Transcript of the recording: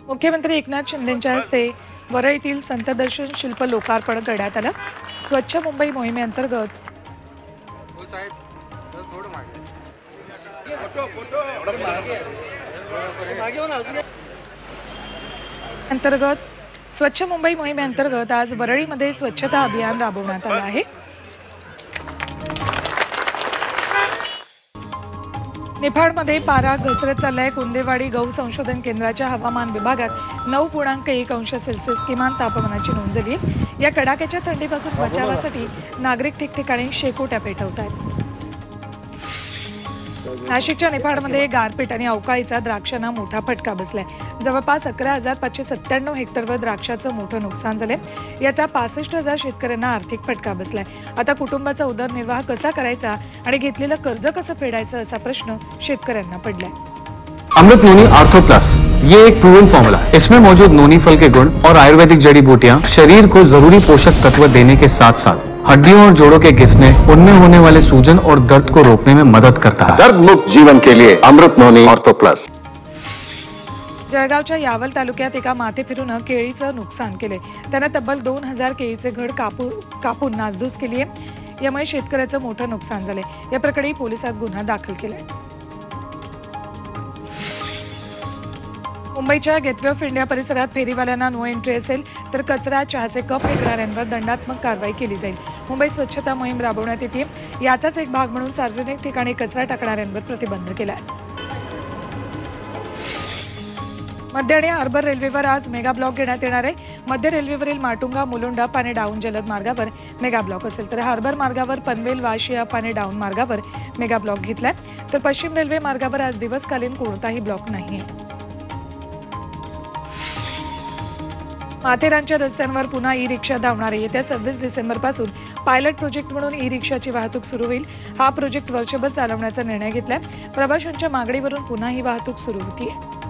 मुख्यमंत्री एकनाथ शिंदेंच्या हस्ते वरळीतील संत दर्शन शिल्प लोकार्पण करण्यात आलं। स्वच्छ मुंबई मोहिमेअंतर्गत स्वच्छ मुंबई मोहिमेअंतर्गत आज वरळीमध्ये स्वच्छता अभियान राबवण्यात आलं आहे। निफाडमध्ये पारा घसरत चाललाय। कुंदेवाडी गौ संशोधन केंद्राच्या हवामान विभागात 9.1 किमान तापमानाची नोंद झाली आहे। या कडाक्याच्या थंडीपासून बचावासाठी नागरिक ठिकठिकाणी शेकोट्या पेटवत आहेत। नाशिकच्या निफाडमध्ये गारपीट आणि अवकाळीचा द्राक्षांना मोठा फटका बसलाय। जवळपास 11,597 हेक्टरवर द्राक्षाचं मोठं नुकसान झालंय। याचा 65,000 शेतकऱ्यांना आर्थिक फटका बसलाय। आता कुटुंबाचा उदरनिर्वाह कसा करायचा आणि घेतलेलं कर्ज कसं फेडायचं असा प्रश्न शेतकऱ्यांना पडलाय। अमृत नोनी आर्थो प्लस ये एक प्रूवन फॉर्मूला है। इसमें मौजूद नोनी फल के गुण और आयुर्वेदिक जड़ी बूटियां शरीर को जरूरी पोषक तत्व देने के साथ साथ हड्डियों और जोड़ों के घिसने, उनमें होने वाले सूजन और दर्द को रोकने में मदद करता है। दर्द मुक्त जीवन के लिए अमृत नोनी आर्थो प्लस। जळगावच्या यावल तालुक्यात एका माथेफिरूनं केळीचं नुकसान केले। त्यानं तब्बल 2,000 केळीचे घड कापून नासधूस केली आहे। यामुळे शेतकऱ्याचं मोठं नुकसान झाले। या प्रकरणी पोलिसात गुन्हा दाखल केलाय। मुंबईच्या गेटवे ऑफ इंडिया परिसरात फेरीवाल्यांना नो एंट्री असेल तर कचरा, चहाचे कप विकणाऱ्यांवर दंडात्मक कारवाई केली जाईल। मुंबईत स्वच्छता मोहीम राबवण्यात येते। याचाच एक भाग म्हणून सार्वजनिक ठिकाणी कचरा टाकणाऱ्यांवर प्रतिबंध केला आहे। मध्य आणि हार्बर रेल्वेवर आज मेगा ब्लॉक घेण्यात येणार आहे। मध्य रेल्वेवरील माटुंगा, मुलुंड अप आणि डाऊन जलद मार्गावर मेगा ब्लॉक असेल तर हार्बर मार्गावर पनवेल, वाशी अप आणि डाऊन मार्गावर मेगा ब्लॉक घेतलाय। तर पश्चिम रेल्वे मार्गावर आज दिवसकालीन कोणताही ब्लॉक नाही आहे। माथेरानच्या रस्त्यांवर पुन्हा ई रिक्षा धावणार आहे। येत्या 26 डिसेंबरपासून पायलट प्रोजेक्ट म्हणून ई रिक्षाची वाहतूक सुरू होईल। हा प्रोजेक्ट वर्षभर चालवण्याचा निर्णय घेतलाय। प्रवाशांच्या मागणीवरून पुन्हा ही वाहतूक सुरू होतीये।